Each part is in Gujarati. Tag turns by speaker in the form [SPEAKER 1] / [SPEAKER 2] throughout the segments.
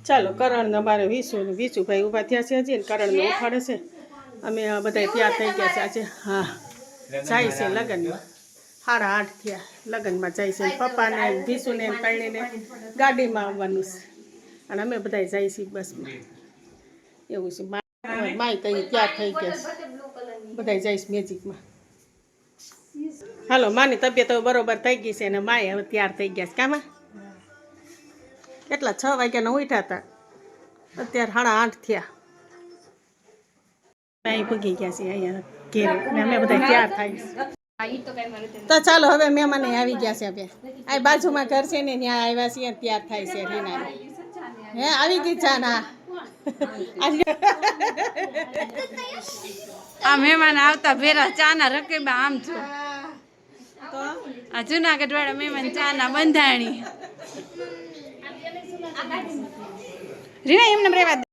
[SPEAKER 1] ચાલો કરણ અમારે વિશુભાઈ ઊભા થયા છે હજી કરણને ઉઠાડે છે અમે બધા તૈયાર થઈ ગયા છે આજે હા જાય છે લગ્નમાં 8:30 થયા લગ્નમાં જાય છે પપ્પાને વિશુને પરણીને ગાડીમાં આવવાનું છે અને અમે બધા જાય છીએ બસમાં એવું છે માય તઈ તૈયાર થઈ ગયા છે બધા જાય છે મેજિકમાં હાલો માની તબિયત બરોબર થઈ ગઈ છે અને માય હવે તૈયાર થઈ ગયા છે કામાં કેટલા 6 વાગ્યાના ઉઠ્યા હતા અત્યારે 8:30 થયા અહીં પૂગી ગયા છે અહીંયા ઘેર અમે બધા તૈયાર થાય તો ચાલો હવે મહેમાન આવી ગયા છે હવે આ બાજુમાં ઘર છે ને ત્યાં આવ્યા છીએ તૈયાર થાય છે રીના હે આવી ગઈ છે ના
[SPEAKER 2] આ મહેમાન આવતા ભેરા ચાના રકેબા આમ છો તો આ જુનાગઢ વાળા મહેમાન ચાના બંધાણી રીના એમને રેવા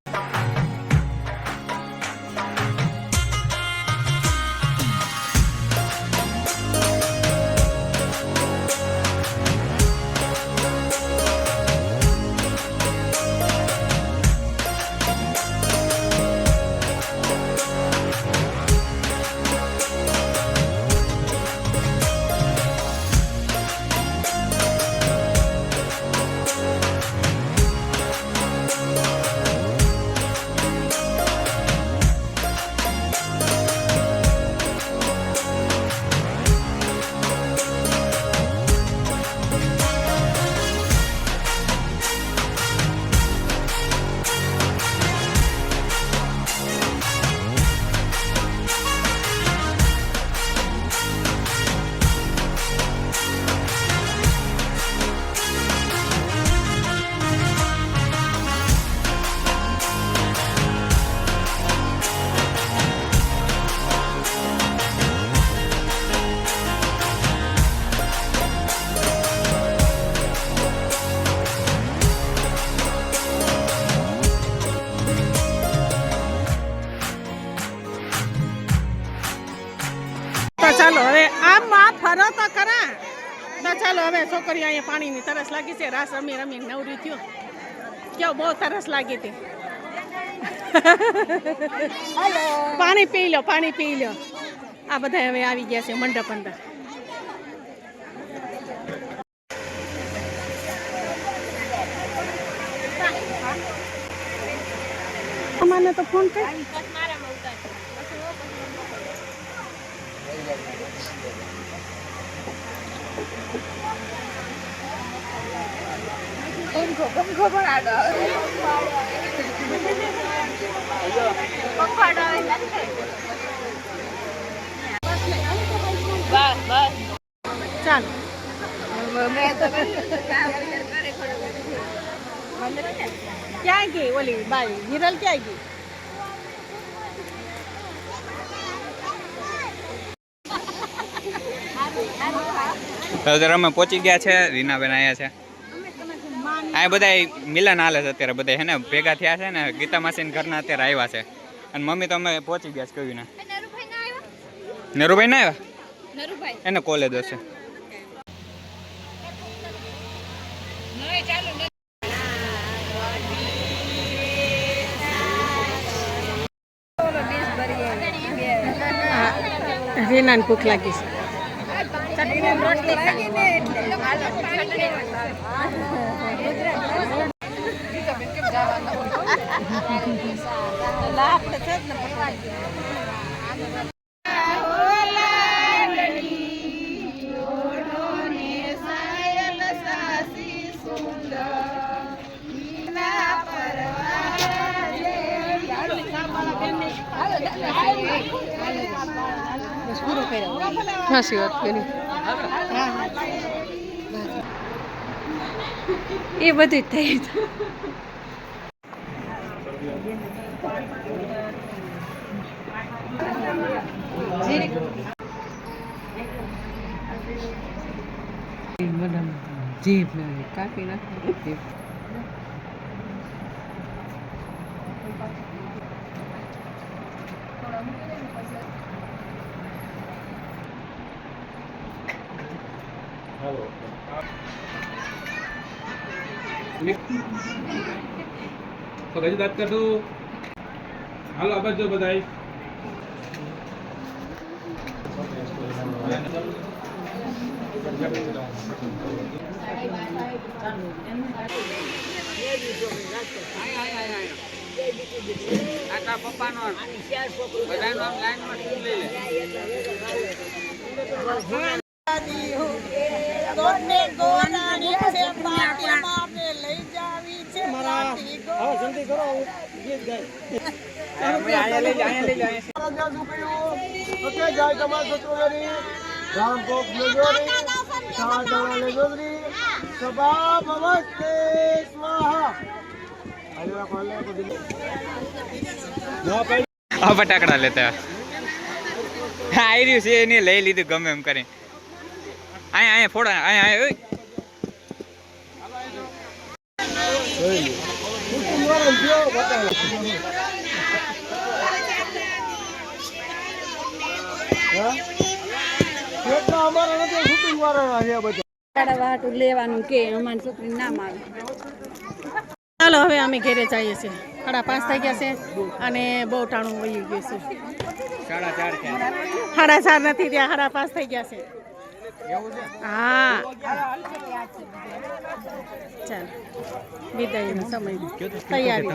[SPEAKER 1] ચાલો હવે આમ ફરો તો ખરા તો ચાલો હવે છોકરીઓ અહીંયા પાણીની તરસ લાગી છે રાસ રમી રમી નવરી થયો કેવું બહુ તરસ લાગી હતી પાણી પી લો આ બધા હવે આવી ગયા છે મંડપ અંદર અમાને તો ફોન કર
[SPEAKER 2] પંખો પણ આડો બસ
[SPEAKER 1] ચાલ ક્યાં ગઈ ઓલી બાઈ હિરલ ક્યાં ગઈ
[SPEAKER 3] અત્યારે અમે પહોંચી ગયા છે રીનાબેન આવ્યા છે આ બધા મિલન હાલે છે અત્યારે બધા હે ને ભેગા થયા છે ને ગીતા માસીના ઘરના અત્યારે આવ્યા છે અને મમ્મી તો અમે પહોંચી ગયા છે કહ્યું ને નરુભાઈ ના આવ્યા એને કોલેજ હશે
[SPEAKER 1] રીનાને ભૂખ લાગી છે હાસી વાત કરી
[SPEAKER 2] એ બધું થઈ
[SPEAKER 1] જીભ કાપી નાખી
[SPEAKER 4] તો હજી દાંત કાઢું. હાલો આ બાજુ બધાય.
[SPEAKER 3] આ ફટાકડા લેતા આવી રહ્યું છે એને લઈ લીધું ગમે એમ કરી. અહીંયા ફોડા અહીંયા
[SPEAKER 2] લેવાનું કે અમારી છોકરી નામ આવે.
[SPEAKER 1] ચાલો હવે અમે ઘેરે જઈએ છીએ. 5:30 થઈ ગયા છે અને બહુ ટાણું વહી ગયું છે.
[SPEAKER 3] 4:30 થયા.
[SPEAKER 1] 4:30 નથી ત્યાં 5:30 થઈ ગયા છે. હા ચાલ વિદાયનો સમય તૈયારી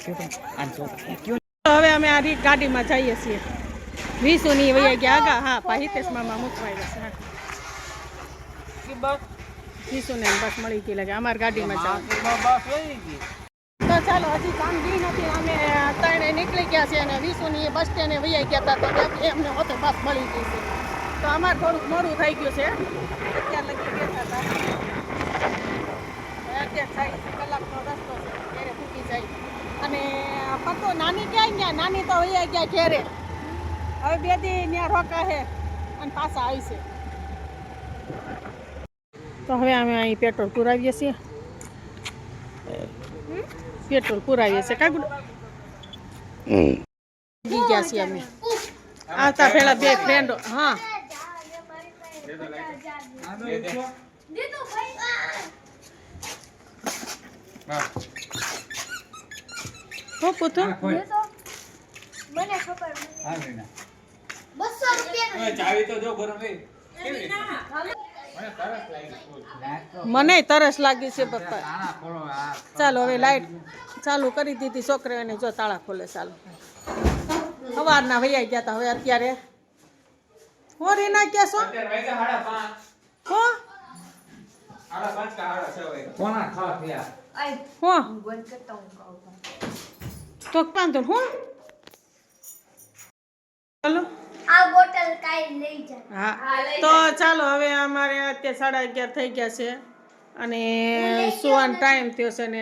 [SPEAKER 1] છે. હવે અમે આ ગાડીમાં જઈએ છીએ. 20 ની વહી ગયા આગા. હા હિતેશ મામા મૂકવાય છે. 20 ને બસ મળી ગઈ લાગે. અમારી ગાડીમાં જાવ તો ચાલો. હજી કામ બી નથી. અમે 3 નીકળી ગયા છે અને 20 ની બસ સ્ટેન્ડે વહી ગયા હતા. તો ત્યાંથી એમને હોતે બસ મળી ગઈ છે. તો અમારે થોડુંક મોડું થઈ ગયું છે. અત્યાર લગી બેઠા હતા. અત્યારે કલાકનો રસ્તો છે. ઘેરે પૂકી જાય. અને પતો નાની ક્યાં ગયા? નાની તો વહી ગયા ઘેરે. હવે 2 દી ત્યાં રોકા છે અને પાછા આવી છે. તો હવે અમે અહીં પેટ્રોલ પુરાવીએ છીએ. પેટ્રોલ પુરાવીએ છીએ. કાગું ગયા છીએ અમે. આવતા પેલા 2 ફ્રેન્ડો. હા હું પૂછું
[SPEAKER 5] મને ખબર
[SPEAKER 1] મને તરસ લાગી છે પપ્પા. ચાલો હવે લાઈટ ચાલુ કરી દીધી છોકરીઓને. જો તાળા ખોલે. ચાલો સવારના વૈયા ગયા હતા. હવે અત્યારે હું રીના કે છો હું તો પાંધો હું ચાલો.
[SPEAKER 5] આ બોટલ કાઈ લઈ જા.
[SPEAKER 1] હા તો ચાલો હવે અમારે અત્યારે 11:30 થઈ ગયા છે અને સુવાનો ટાઈમ થયો છે ને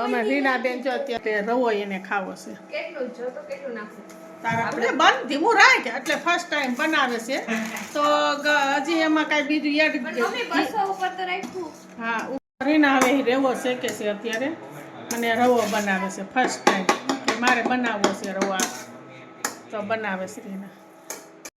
[SPEAKER 1] અમે રીનાબેન જો અત્યારે રવો એને ખાવો છે.
[SPEAKER 2] કેટલું જો તો કેટલું નાખું?
[SPEAKER 1] તારા બંધ ધીમું રાખ એટલે ફર્સ્ટ ટાઈમ બનાવે છે તો હજી એમાં કાંઈ બીજું યાદ.
[SPEAKER 2] મમ્મી 200 ઉપર તો રાખ્યું.
[SPEAKER 1] હા રીના હવે રવો શેકે છે અત્યારે અને રવો બનાવે છે ફર્સ્ટ ટાઈમ કે મારે બનાવવો છે રવો. તો બનાવે છે રીના.